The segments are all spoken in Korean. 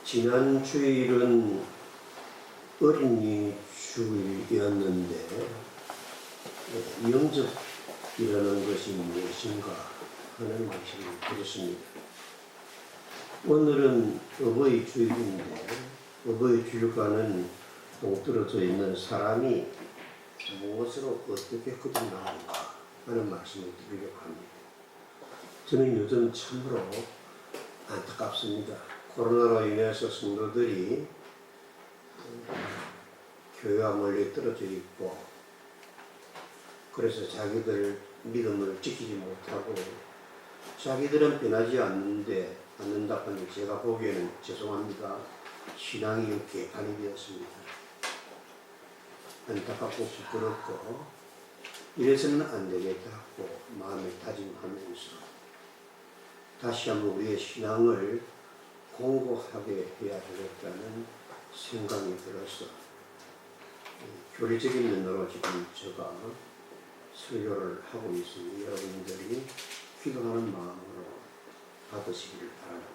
지난 주일은 어린이 주일이었는데 영접이라는 것이 무엇인가 하는 말씀을 드렸습니다. 오늘은 어버이 주일인데 어버이 주일과는 동떨어져 있는 사람이 무엇으로 어떻게 거듭나는가 하는 말씀을 드리려고 합니다. 저는 요즘 참으로 안타깝습니다. 코로나로 인해서 성도들이 교회와 멀리 떨어져 있고, 그래서 자기들 믿음을 지키지 못하고 자기들은 변하지 않는다고 하는 제가 보기에는 죄송합니다. 신앙이 개판이 되었습니다. 안타깝고 부끄럽고 이래서는 안 되겠다 하고 마음을 다짐하면서 다시 한번 우리의 신앙을 공고하게 해야 되겠다는 생각이 들어서 교리적인 면으로 지금 제가 설교를 하고 있으니 여러분들이 기도하는 마음으로 받으시기를 바랍니다.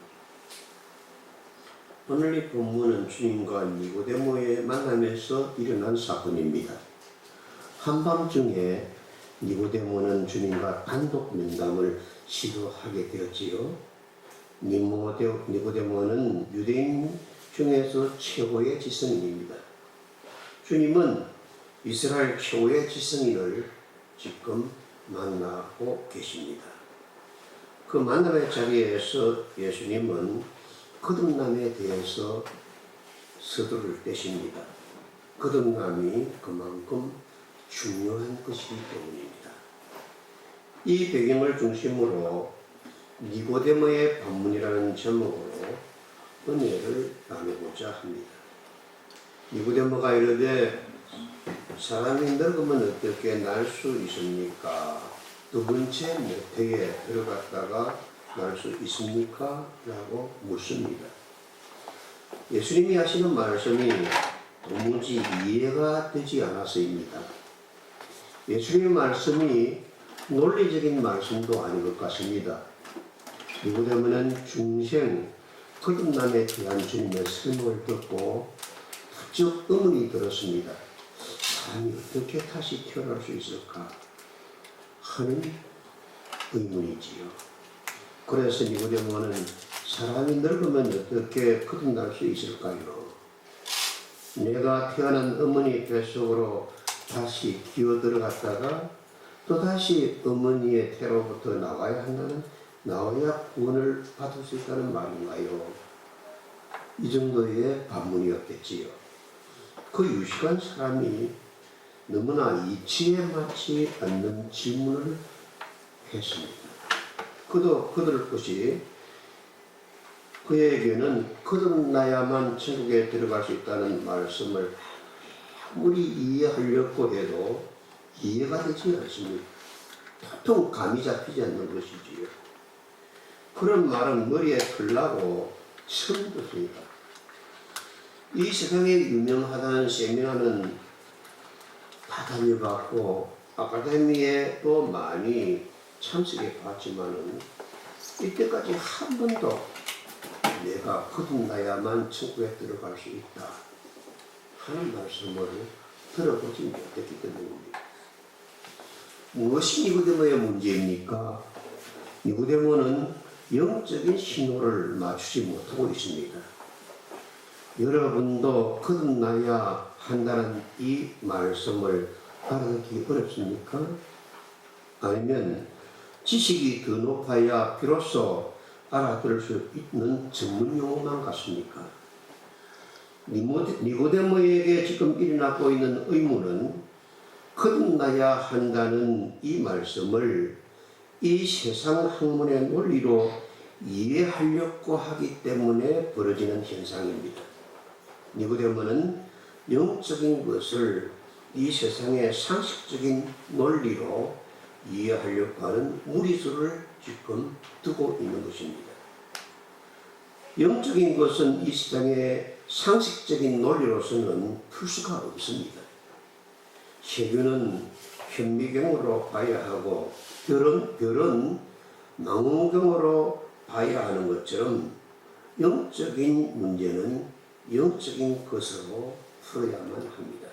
오늘 이 본문은 주님과 니고데모의 만남에서 일어난 사건입니다. 한밤중에 니고데모는 주님과 단독 면담을 시도하게 되었지요. 니고데모는 유대인 중에서 최고의 지성인입니다. 주님은 이스라엘 최고의 지성인을 지금 만나고 계십니다. 그 만남의 자리에서 예수님은 거듭남에 대해서 서두를 떼십니다. 거듭남이 그만큼 중요한 것이기 때문입니다. 이 배경을 중심으로 니고데모의 반문이라는 제목으로 은혜를 나누고자 합니다. 니고데모가 이르되 사람이 늙으면 어떻게 날 수 있습니까? 두 번째 모태에 들어갔다가 날 수 있습니까? 라고 묻습니다. 예수님이 하시는 말씀이 도무지 이해가 되지 않아서입니다. 예수님의 말씀이 논리적인 말씀도 아닌 것 같습니다. 니고데모는 중생 거듭남에 대한 주님의 설명을 듣고 부쩍 의문이 들었습니다. 사람이 어떻게 다시 태어날 수 있을까 하는 의문이지요. 그래서 니고데모는 사람이 늙으면 어떻게 거듭날 수 있을까요? 내가 태어난 어머니 뱃속으로 다시 기어 들어갔다가 또다시 어머니의 태로부터 나와야 구원을 받을 수 있다는 말인가요? 이 정도의 반문이었겠지요. 그 유식한 사람이 너무나 이치에 맞지 않는 질문을 했습니다. 그도 그들 것이 그에게는 거듭나야만 천국에 들어갈 수 있다는 말씀을 아무리 이해하려고 해도 이해가 되지 않습니다. 보통 감이 잡히지 않는 것이지요. 그런 말은 머리에 틀라고 처음 듣습니다. 이 세상에 유명하다는 세미나는 다 다녀봤고 아카데미에도 많이 참석해 봤지만은 이때까지 한 번도 내가 거듭나야만 천국에 들어갈 수 있다 하는 말씀을 들어보지 못했기 때문입니다. 무엇이 니고데모의 문제입니까? 니고데모는 영적인 신호를 맞추지 못하고 있습니다. 여러분도 거듭나야 한다는 이 말씀을 알아듣기 어렵습니까? 아니면 지식이 더 높아야 비로소 알아들을 수 있는 전문 용어만 같습니까? 니고데모에게 지금 일어나고 있는 의문은 거듭나야 한다는 이 말씀을 이 세상 학문의 논리로 이해하려고 하기 때문에 벌어지는 현상입니다. 니고데모는 영적인 것을 이 세상의 상식적인 논리로 이해하려고 하는 무리수를 지금 두고 있는 것입니다. 영적인 것은 이 세상의 상식적인 논리로서는 풀 수가 없습니다. 세균은 현미경으로 봐야 하고 별은 망원경으로 봐야 하는 것처럼 영적인 문제는 영적인 것으로 풀어야만 합니다.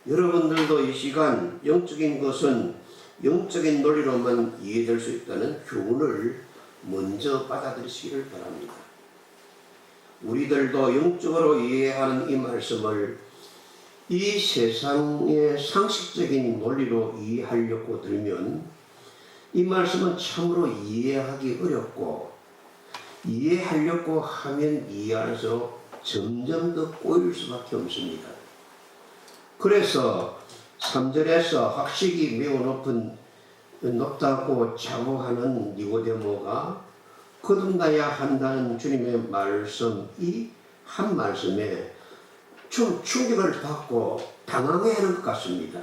여러분들도 이 시간 영적인 것은 영적인 논리로만 이해될 수 있다는 교훈을 먼저 받아들이시기를 바랍니다. 우리들도 영적으로 이해하는 이 말씀을 이 세상의 상식적인 논리로 이해하려고 들면 이 말씀은 참으로 이해하기 어렵고, 이해하려고 하면 이해할수록 점점 더 꼬일 수밖에 없습니다. 그래서 3절에서 학식이 매우 높다고 자부하는 니고데모가 거듭나야 한다는 주님의 말씀, 이 한 말씀에 좀 충격을 받고 당황해하는 것 같습니다.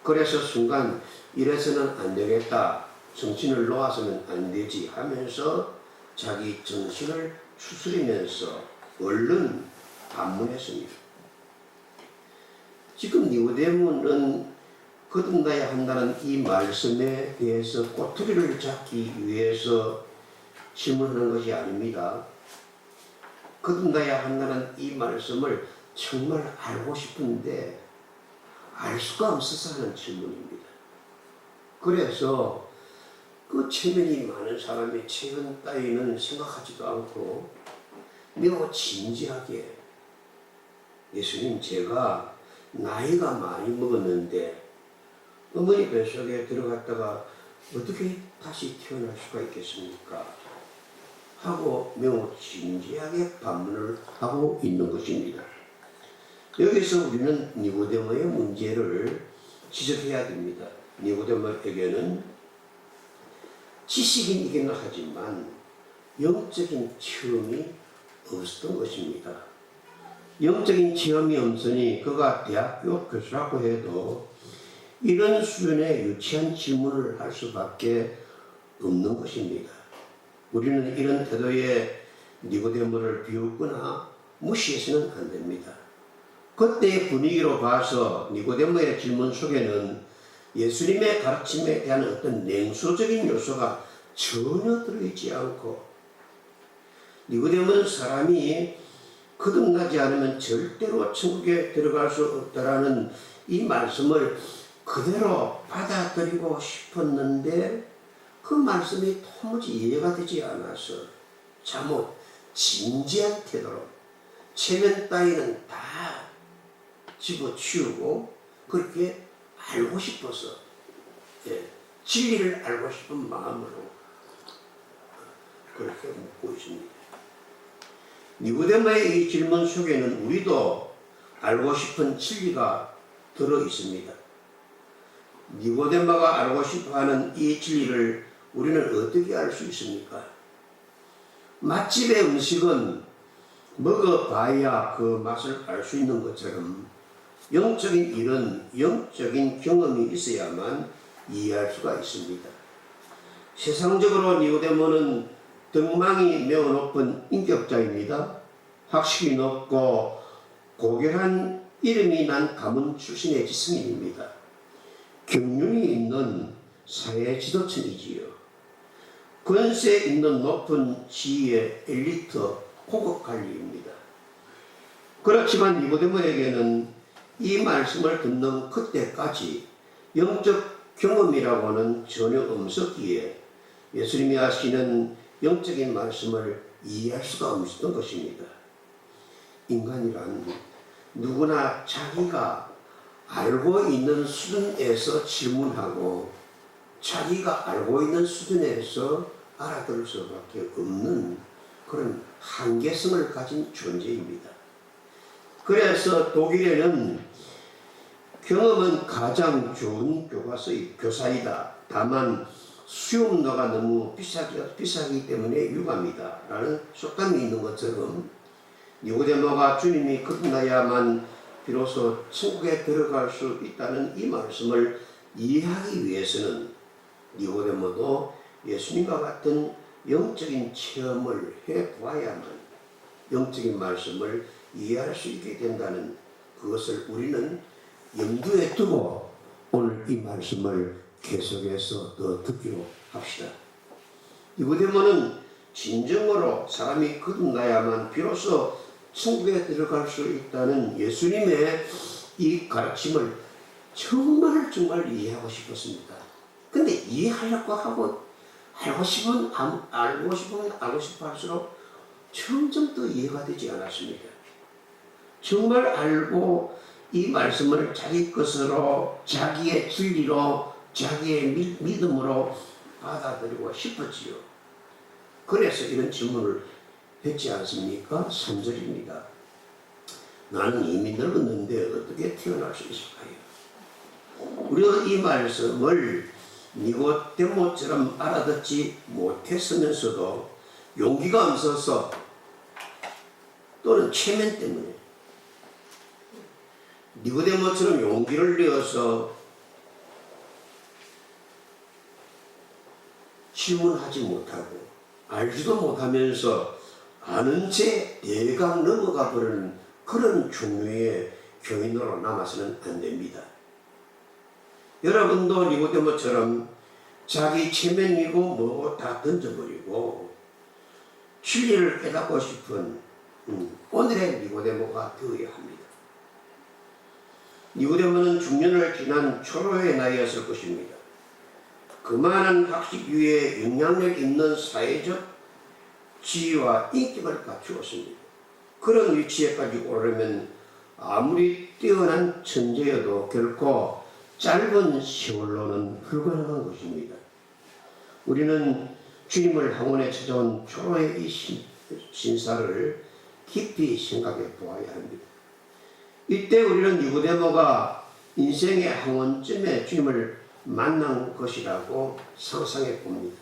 그래서 순간 이래서는 안 되겠다, 정신을 놓아서는 안 되지 하면서 자기 정신을 추스리면서 얼른 반문했습니다. 지금 니고데모는 거듭나야 한다는 이 말씀에 대해서 꼬투리를 잡기 위해서 질문하는 것이 아닙니다. 거듭나야 한다는 이 말씀을 정말 알고 싶은데 알 수가 없어서 하는 질문입니다. 그래서 그 체면이 많은 사람의 체면 따위는 생각하지도 않고 매우 진지하게, 예수님, 제가 나이가 많이 먹었는데 어머니 뱃속에 들어갔다가 어떻게 다시 태어날 수가 있겠습니까? 하고 매우 진지하게 반문을 하고 있는 것입니다. 여기서 우리는 니고데모의 문제를 지적해야 됩니다. 니고데모에게는 지식인이긴 하지만 영적인 체험이 없었던 것입니다. 영적인 체험이 없으니 그가 대학교 교수라고 해도 이런 수준의 유치한 질문을 할 수밖에 없는 것입니다. 우리는 이런 태도에 니고데모를 비웃거나 무시해서는 안 됩니다. 그때의 분위기로 봐서 니고데모의 질문 속에는 예수님의 가르침에 대한 어떤 냉소적인 요소가 전혀 들어있지 않고, 니고데모는 사람이 거듭나지 않으면 절대로 천국에 들어갈 수 없다라는 이 말씀을 그대로 받아들이고 싶었는데 그 말씀이 도무지 이해가 되지 않아서 잘못 진지한 태도로 체면 따위는 다 집어치우고 그렇게 알고 싶어서, 진리를 알고 싶은 마음으로 그렇게 묻고 있습니다. 니고데모의 이 질문 속에는 우리도 알고 싶은 진리가 들어 있습니다. 니고데모가 알고 싶어하는 이 진리를 우리는 어떻게 알 수 있습니까? 맛집의 음식은 먹어봐야 그 맛을 알 수 있는 것처럼 영적인 일은 영적인 경험이 있어야만 이해할 수가 있습니다. 세상적으로 니고데모는 덕망이 매우 높은 인격자입니다. 학식이 높고 고결한 이름이 난 가문 출신의 지성인입니다. 경륜이 있는 사회 지도층이지요. 권세 있는 높은 지위의 엘리트 고급 관리입니다. 그렇지만 니고데모에게는 이 말씀을 듣는 그때까지 영적 경험이라고는 전혀 없었기에 예수님이 하시는 영적인 말씀을 이해할 수가 없었던 것입니다. 인간이란 누구나 자기가 알고 있는 수준에서 질문하고 자기가 알고 있는 수준에서 알아들을 수밖에 없는 그런 한계성을 가진 존재입니다. 그래서 독일에는 경험은 가장 좋은 교사이다. 다만 수용료가 너무 비싸기 때문에 유감이다 라는 속담이 있는 것처럼 니고데모가 주님이 거듭나야만 비로소 천국에 들어갈 수 있다는 이 말씀을 이해하기 위해서는 니고데모도 예수님과 같은 영적인 체험을 해보아야만 영적인 말씀을 이해할 수 있게 된다는 그것을 우리는 염두에 두고 오늘 이 말씀을 계속해서 더 듣기로 합시다. 니고데모는 진정으로 사람이 거듭나야만 비로소 천국에 들어갈 수 있다는 예수님의 이 가르침을 정말 이해하고 싶었습니다. 근데 이해하려고 하고 알고 싶으면 알고 싶어 할수록 점점 더 이해가 되지 않았습니다. 정말 알고 이 말씀을 자기 것으로, 자기의 진리로, 자기의 믿음으로 받아들이고 싶었지요. 그래서 이런 질문을 했지 않습니까? 3절입니다. 나는 이미 늙었는데 어떻게 태어날 수 있을까요? 우리가 이 말씀을 니고데모처럼 알아듣지 못했으면서도 용기가 없어서 또는 체면 때문에 니고데모처럼 용기를 내어서 질문하지 못하고 알지도 못하면서 아는 채 대강 넘어가 버리는 그런 종류의 교인으로 남아서는 안 됩니다. 여러분도 니고데모처럼 자기 체면이고 뭐고 다 던져버리고 진리를 깨닫고 싶은 오늘의 니고데모가 되어야 합니다. 니고데모는 중년을 지난 초로의 나이였을 것입니다. 그만한 학식 위에 영향력 있는 사회적 지위와 인격을 갖추었습니다. 그런 위치에까지 오르려면 아무리 뛰어난 천재여도 결코 짧은 세월로는 불가능한 것입니다. 우리는 주님을 항원에 찾아온 초로의 이 신사를 깊이 생각해 보아야 합니다. 이때 우리는 니고데모가 인생의 항원쯤에 주님을 만난 것이라고 상상해 봅니다.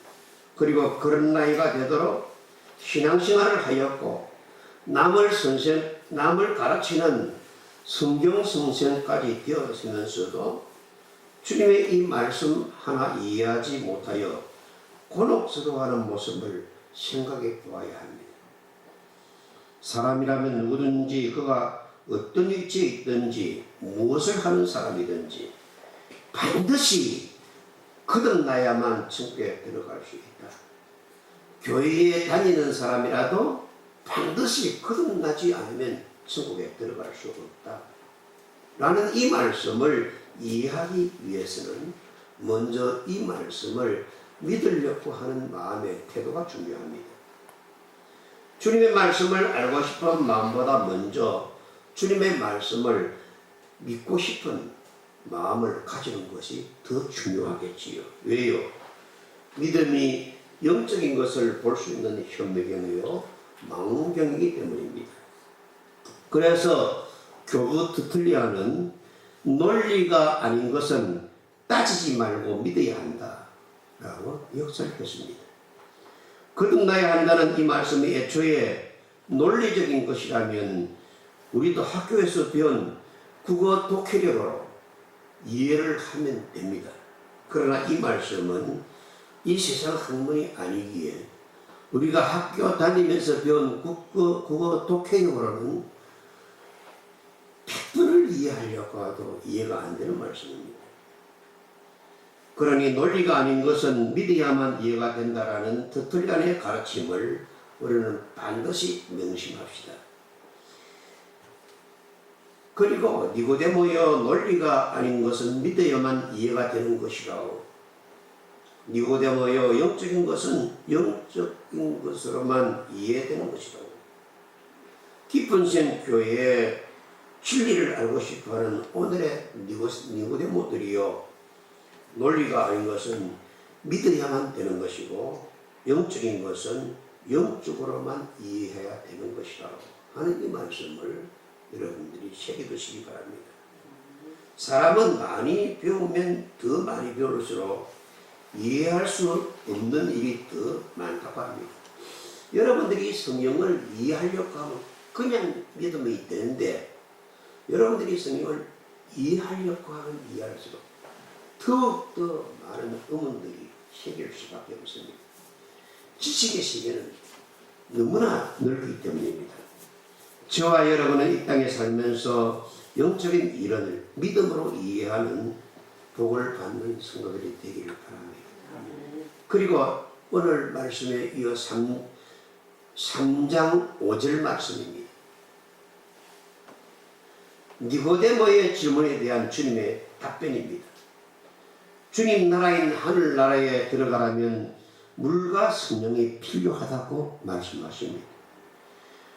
그리고 그런 나이가 되도록 신앙생활을 하였고 남을 가르치는 성경 선생까지 되었으면서도 주님의 이 말씀 하나 이해하지 못하여 곤혹스러워하는 모습을 생각해 보아야 합니다. 사람이라면 누구든지 그가 어떤 위치에 있든지 무엇을 하는 사람이든지 반드시 거듭나야만 천국에 들어갈 수 있다. 교회에 다니는 사람이라도 반드시 거듭나지 않으면 천국에 들어갈 수 없다. 라는 이 말씀을 이해하기 위해서는 먼저 이 말씀을 믿으려고 하는 마음의 태도가 중요합니다. 주님의 말씀을 알고 싶은 마음보다 먼저 주님의 말씀을 믿고 싶은 마음을 가지는 것이 더 중요하겠지요. 왜요? 믿음이 영적인 것을 볼 수 있는 현미경이요 망원경이기 때문입니다. 그래서 교부 트틀리아는 논리가 아닌 것은 따지지 말고 믿어야 한다 라고 역설했습니다. 거듭나야 한다는 이 말씀이 애초에 논리적인 것이라면 우리도 학교에서 배운 국어 독해력으로 이해를 하면 됩니다. 그러나 이 말씀은 이 세상 학문이 아니기에 우리가 학교 다니면서 배운 국어 독해력으로는 100분을 이해하려고 해도 이해가 안 되는 말씀입니다. 그러니 논리가 아닌 것은 믿어야만 이해가 된다라는 터틀리안의 가르침을 우리는 반드시 명심합시다. 그리고 니고데모여 논리가 아닌 것은 믿어야만 이해가 되는 것이라고 니고데모여 영적인 것은 영적인 것으로만 이해되는 것이라고 깊은 생 교회에 진리를 알고 싶어하는 오늘의 니고데모들이요 논리가 아닌 것은 믿어야만 되는 것이고 영적인 것은 영적으로만 이해해야 되는 것이라고 하는 이 말씀을 여러분들이 새겨두시기 바랍니다. 사람은 많이 배우면 더 많이 배울수록 이해할 수 없는 일이 더 많다고 합니다. 여러분들이 성경을 이해하려고 하면 그냥 믿으면 되는데 여러분들이 성경을 이해하려고 하면 이해할수록 더욱더 많은 의문들이 생길 수밖에 없습니다. 지식의 세계는 너무나 넓기 때문입니다. 저와 여러분은 이 땅에 살면서 영적인 이론을 믿음으로 이해하는 복을 받는 성도들이 되기를 바랍니다. 그리고 오늘 말씀에 이어 3장 5절 말씀입니다. 니고데모의 질문에 대한 주님의 답변입니다. 주님 나라인 하늘나라에 들어가려면 물과 성령이 필요하다고 말씀하십니다.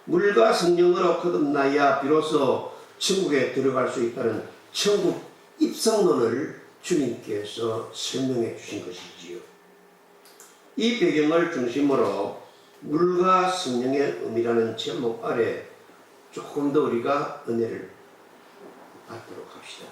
물과 성령으로 거듭나야 비로소 천국에 들어갈 수 있다는 천국 입성론을 주님께서 설명해 주신 것이지요. 이 배경을 중심으로 물과 성령의 의미라는 제목 아래 조금 더 우리가 은혜를 받도록 합시다.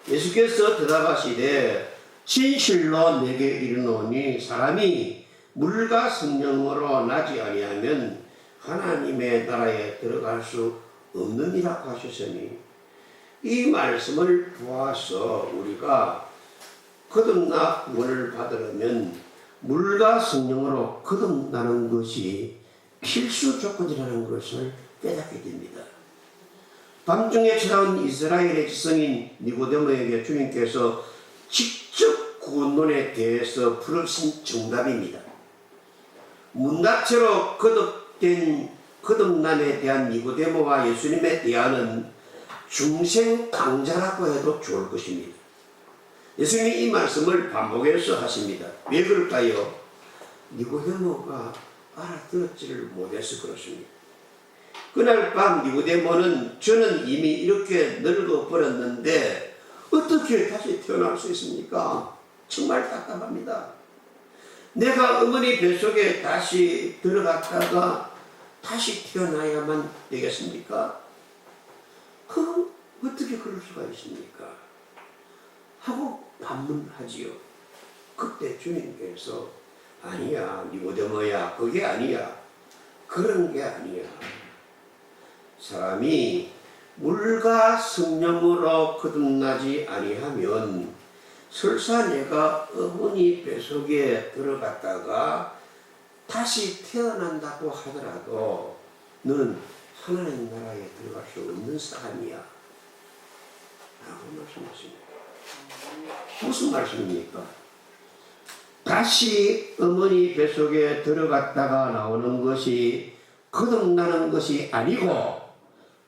예수께서 대답하시되 진실로 내게 이르노니 사람이 물과 성령으로 나지 아니하면 하나님의 나라에 들어갈 수 없느니라고 하셨으니, 이 말씀을 보아서 우리가 거듭나 구원을 받으려면 물과 성령으로 거듭나는 것이 필수 조건이라는 것을 깨닫게 됩니다. 밤중에 찾아온 이스라엘의 지성인 니고데모에게 주님께서 직접 구원론에 대해서 풀으신 정답입니다. 문답체로 거듭된 거듭남에 대한 니고데모와 예수님의 대화는 중생 강자라고 해도 좋을 것입니다. 예수님이 이 말씀을 반복해서 하십니다. 왜 그럴까요? 니고데모가 알아들었지를 못해서 그렇습니다. 그날 밤 니고데모는 저는 이미 이렇게 늙어버렸는데 어떻게 다시 태어날 수 있습니까? 정말 답답합니다. 내가 어머니 뱃속에 다시 들어갔다가 다시 태어나야만 되겠습니까? 어떻게 그럴 수가 있습니까? 하고 반문하지요. 그때 주님께서 아니야 니고데모야, 그게 아니야, 그런 게 아니야. 사람이 물과 성령으로 거듭나지 아니하면 설사 내가 어머니 뱃속에 들어갔다가 다시 태어난다고 하더라도 너는 하나님 나라에 들어갈 수 없는 사람이야 라고 말씀하십니다. 무슨 말씀입니까? 다시 어머니 뱃속에 들어갔다가 나오는 것이 거듭나는 것이 아니고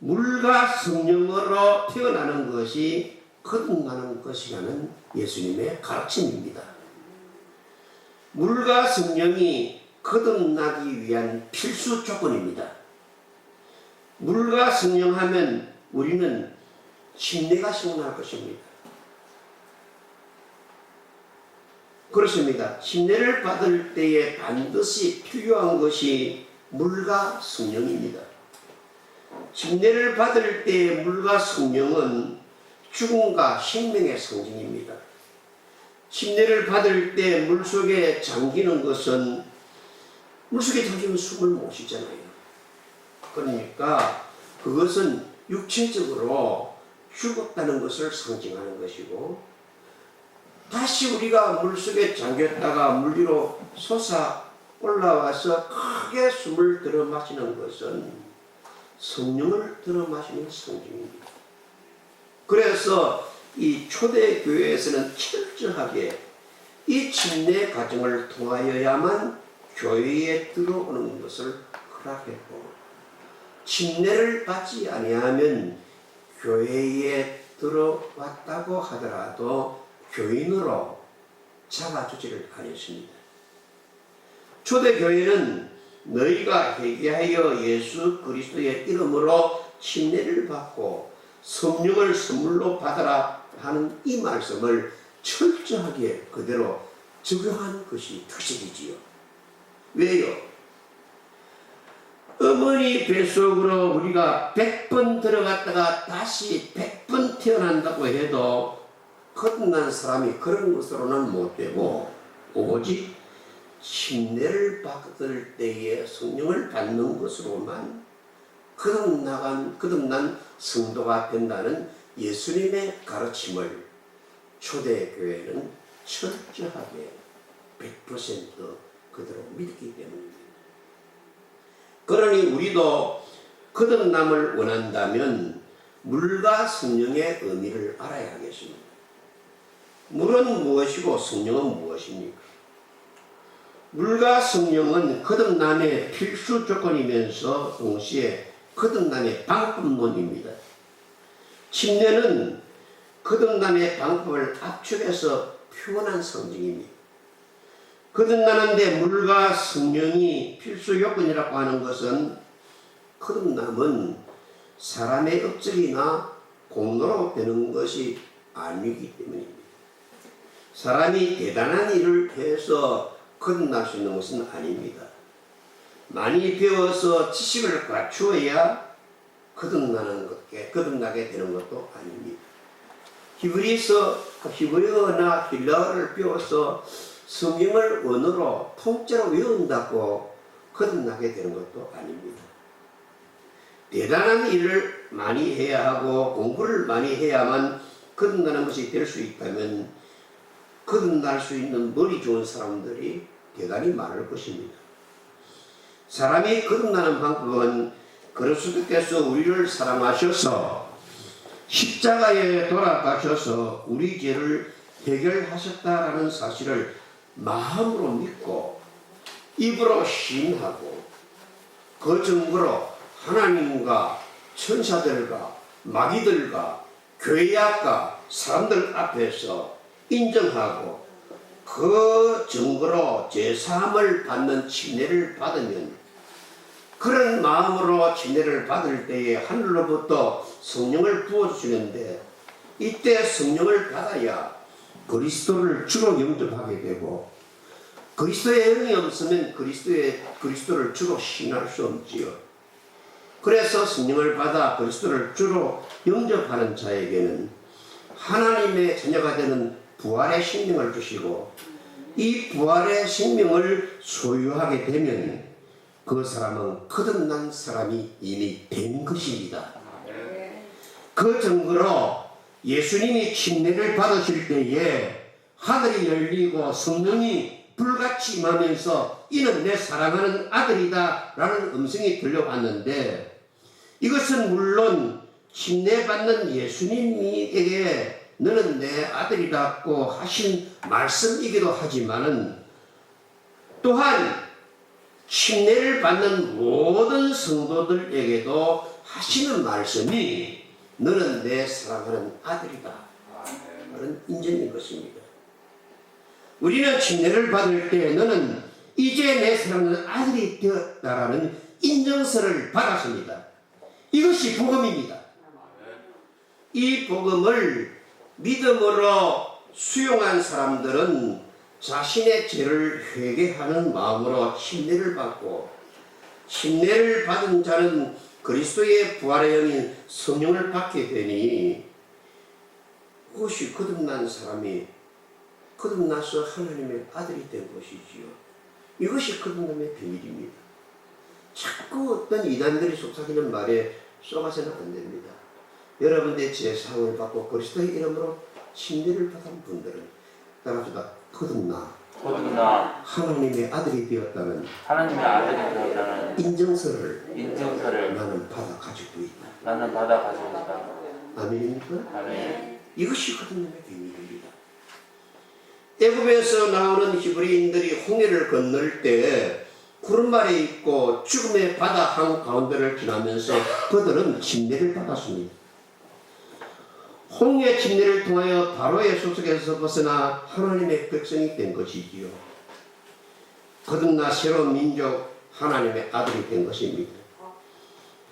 물과 성령으로 태어나는 것이 거듭나는 것이라는 예수님의 가르침입니다. 물과 성령이 거듭나기 위한 필수 조건입니다. 물과 성령 하면 우리는 침례가 생각날 것입니다. 그렇습니다. 침례를 받을 때에 반드시 필요한 것이 물과 성령입니다. 침례를 받을 때의 물과 성령은 죽음과 생명의 상징입니다. 침례를 받을 때 물속에 잠기는 것은, 물속에 잠기면 숨을 못 쉬잖아요. 그러니까 그것은 육체적으로 죽었다는 것을 상징하는 것이고, 다시 우리가 물속에 잠겼다가 물 위로 솟아 올라와서 크게 숨을 들어 마시는 것은 성령을 들어 마시는 상징입니다. 그래서 이 초대교회에서는 철저하게 이 침례 과정을 통하여야만 교회에 들어오는 것을 허락했고, 침례를 받지 아니하면 교회에 들어왔다고 하더라도 교인으로 잡아주지를 않았습니다. 초대교회는 너희가 회개하여 예수 그리스도의 이름으로 침례를 받고 성령을 선물로 받아라 하는 이 말씀을 철저하게 그대로 적용하는 것이 특색이지요. 왜요? 어머니 뱃속으로 우리가 100번 들어갔다가 다시 100번 태어난다고 해도 거듭난 사람이 그런 것으로는 못되고, 오직 침례를 받을 때에 성령을 받는 것으로만 거듭난 성도가 된다는 예수님의 가르침을 초대교회는 철저하게 100% 그대로 믿기 때문입니다. 그러니 우리도 거듭남을 원한다면 물과 성령의 의미를 알아야 하겠습니다. 물은 무엇이고 성령은 무엇입니까? 물과 성령은 거듭남의 필수 조건이면서 동시에 거듭남의 방법론입니다. 침례는 거듭남의 방법을 압축해서 표현한 성징입니다. 거듭나는데 물과 성령이 필수 요건이라고 하는 것은 거듭남은 사람의 업적이나 공로로 되는 것이 아니기 때문입니다. 사람이 대단한 일을 해서 거듭날 수 있는 것은 아닙니다. 많이 배워서 지식을 갖추어야 거듭나게 되는 것도 아닙니다. 히브리어나 헬라어를 배워서 성경을 언어로 통째로 외운다고 거듭나게 되는 것도 아닙니다. 대단한 일을 많이 해야 하고 공부를 많이 해야만 거듭나는 것이 될 수 있다면 거듭날 수 있는 머리 좋은 사람들이 대단히 많을 것입니다. 사람이 거듭나는 방법은 그리스도께서 우리를 사랑하셔서 십자가에 돌아가셔서 우리 죄를 해결하셨다라는 사실을 마음으로 믿고 입으로 시인하고 그 증거로 하나님과 천사들과 마귀들과 교회학과 사람들 앞에서 인정하고 그 증거로 제사함을 받는 침례를 받으면 그런 마음으로 침례를 받을 때에 하늘로부터 성령을 부어주시는데 이때 성령을 받아야 그리스도를 주로 영접하게 되고 그리스도의 영이 없으면 그리스도를 주로 신할 수 없지요. 그래서 성령을 받아 그리스도를 주로 영접하는 자에게는 하나님의 자녀가 되는 부활의 생명을 주시고 이 부활의 생명을 소유하게 되면 그 사람은 거듭난 사람이 이미 된 것입니다. 그 증거로 예수님이 침례를 받으실 때에 하늘이 열리고 성령이 불같이 임하면서 이는 내 사랑하는 아들이다 라는 음성이 들려왔는데 이것은 물론 침례받는 예수님에게 너는 내 아들이라고 하신 말씀이기도 하지만은 또한 침례를 받는 모든 성도들에게도 하시는 말씀이 너는 내 사랑하는 아들이다 라는 인정인 것입니다. 우리는 침례를 받을 때 너는 이제 내 사랑하는 아들이 되었다라는 인정서를 받았습니다. 이것이 복음입니다. 이 복음을 믿음으로 수용한 사람들은 자신의 죄를 회개하는 마음으로 침례를 받고 침례를 받은 자는 그리스도의 부활의 영인 성령을 받게 되니 그것이 거듭난 사람이 거듭나서 하나님의 아들이 된 것이지요. 이것이 거듭남의 비밀입니다. 자꾸 어떤 이단들이 속삭이는 말에 쏘가서는 안 됩니다. 여러분의 제사함을 받고 그리스도의 이름으로 침례를 받은 분들은 따라서 거듭나 하나님의 아들이 되었다는 인정서를 나는 받아 가지고 있다. 아멘입니까? 아멘. 이것이 거듭남의 비밀입니다. 애굽에서 나오는 히브리인들이 홍해를 건널 때 구름 아래 있고 죽음의 바다 한가운데를 지나면서 그들은 침례를 받았습니다. 홍해 침례를 통하여 바로의 소속에서 벗어나 하나님의 백성이 된 것이지요. 거듭나 새로운 민족 하나님의 아들이 된 것입니다.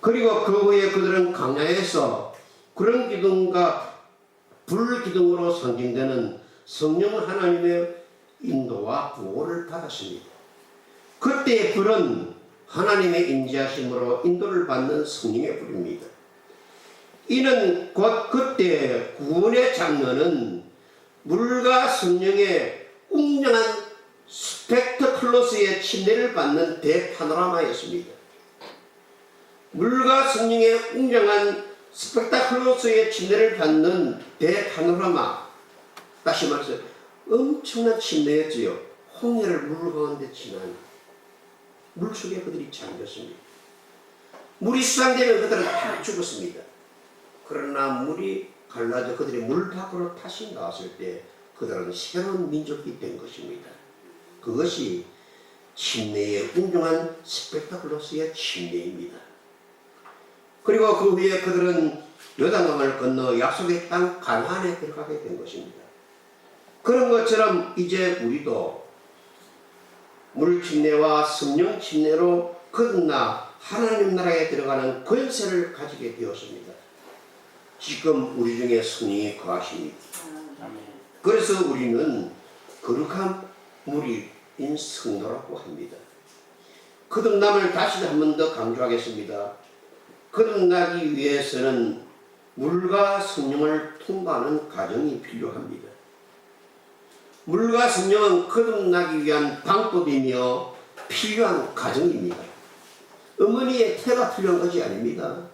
그리고 그 후에 그들은 광야에서 구름 기둥과 불 기둥으로 상징되는 성령 하나님의 인도와 보호를 받았습니다. 그때의 불은 하나님의 임재하심으로 인도를 받는 성령의 불입니다. 이는 곧 그때 구원의 장면은 물과 성령의 웅장한 스펙터클로스의 침례를 받는 대파노라마였습니다. 물과 성령의 웅장한 스펙타클로스의 침례를 받는 대파노라마, 다시 말해서 엄청난 침례였지요. 홍해를 물 가운데 지난 물속에 그들이 잠겼습니다. 물이 수상되면 그들은 다 죽었습니다. 그러나 물이 갈라져 그들이 물 밖으로 다시 나왔을 때 그들은 새로운 민족이 된 것입니다. 그것이 침례의 운중한 스펙타클로스의 침례입니다. 그리고 그 후에 그들은 요단강을 건너 약속의 땅 가나안에 들어가게 된 것입니다. 그런 것처럼 이제 우리도 물 침례와 성령 침례로 거듭나 하나님 나라에 들어가는 권세를 가지게 되었습니다. 지금 우리 중에 성령이 거하십니다. 그래서 우리는 거룩한 무리인 성도라고 합니다. 거듭남을 다시 한 번 더 강조하겠습니다. 거듭나기 위해서는 물과 성령을 통과하는 과정이 필요합니다. 물과 성령은 거듭나기 위한 방법이며 필요한 과정입니다. 어머니의 태가 필요한 것이 아닙니다.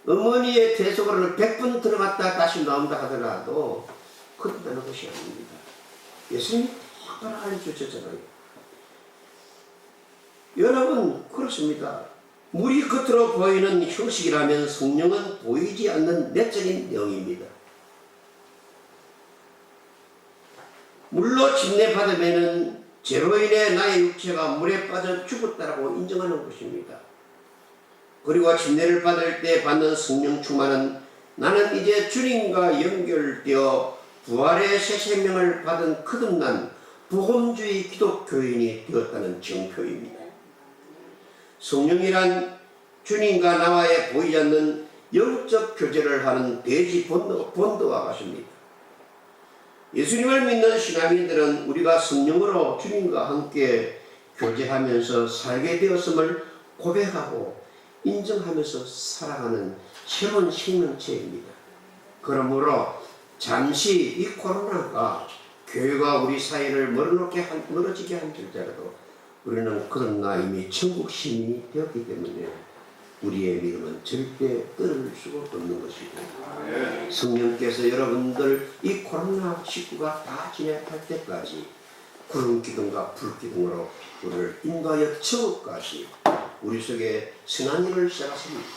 어머니의 태 속으로는 100번 들어갔다 다시 나온다 하더라도 거듭나는 것이 아닙니다. 예수님이 똑바로 알려주셨잖아요. 여러분 그렇습니다. 물이 겉으로 보이는 형식이라면 성령은 보이지 않는 내적인 내용입니다. 물로 침례받으면 죄로 인해 나의 육체가 물에 빠져 죽었다라고 인정하는 것입니다. 그리고 침례를 받을 때 받는 성령 충만은 나는 이제 주님과 연결되어 부활의 새 생명을 받은 거듭난 복음주의 기독교인이 되었다는 증표입니다. 성령이란 주님과 나와의 보이지 않는 영적 교제를 하는 대지 본드와 같습니다. 예수님을 믿는 신앙인들은 우리가 성령으로 주님과 함께 교제하면서 살게 되었음을 고백하고 인정하면서 살아가는 새로운 생명체입니다. 그러므로 잠시 이 코로나가 교회가 우리 사이를 멀어지게 한줄자라도 우리는 거듭나 이미 천국 시민이 되었기 때문에 우리의 믿음은 절대 떨어질 수가 없는 것이고 성령께서 여러분들 이 코로나19가 다 진행할 때까지 구름 기둥과 불 기둥으로 우리를 인도하여 천국까지 우리 속에 선한 일을 시작하십니다.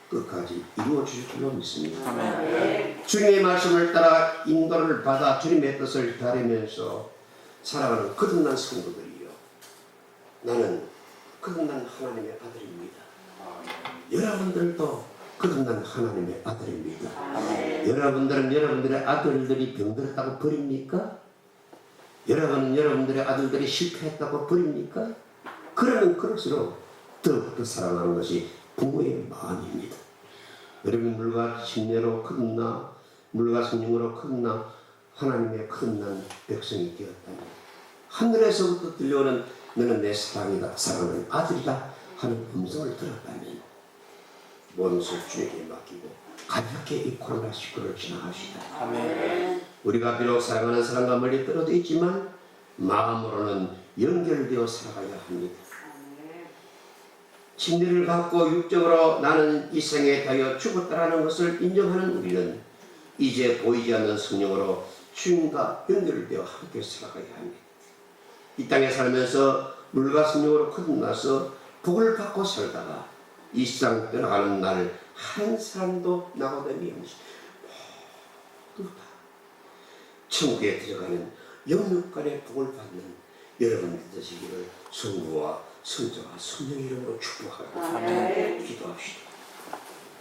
끝까지 이루어 주실 줄로 믿습니다. 아멘. 주님의 말씀을 따라 인도를 받아 주님의 뜻을 따르면서 살아가는 거듭난 성도들이요. 나는 거듭난 하나님의 아들입니다. 여러분들도 거듭난 하나님의 아들입니다. 여러분들은 여러분들의 아들들이 병들었다고 버립니까? 여러분은 여러분들의 아들들이 실패했다고 버립니까? 그러면 그럴수록 더욱더 사랑하는 것이 부모의 마음입니다. 여러분 물과 침례로 거듭나 물과 성령으로 거듭나 하나님의 거듭난 백성이 되었다면 하늘에서부터 들려오는 너는 내 사랑이다 사랑하는 아들이다 하는 음성을 들었다면 모든 것을 주에게 맡기고 가볍게 이 코로나19를 지나갑시다. 아멘. 우리가 비록 사랑하는 사람과 멀리 떨어져 있지만 마음으로는 연결되어 살아가야 합니다. 침례를 받고 육적으로 나는 이 생에 대하여 죽었다라는 것을 인정하는 우리는 이제 보이지 않는 성령으로 주님과 연결되어 함께 살아가야 합니다. 이 땅에 살면서 물과 성령으로 거듭나서 복을 받고 살다가 이 세상 떠나가는 날 한 사람도 나고됨이 없이 모두 다 천국에 들어가는 영육간의 복을 받는 여러분들 되시기를 성부와 성자와 성령의 이름으로 축복하고 기도합시다.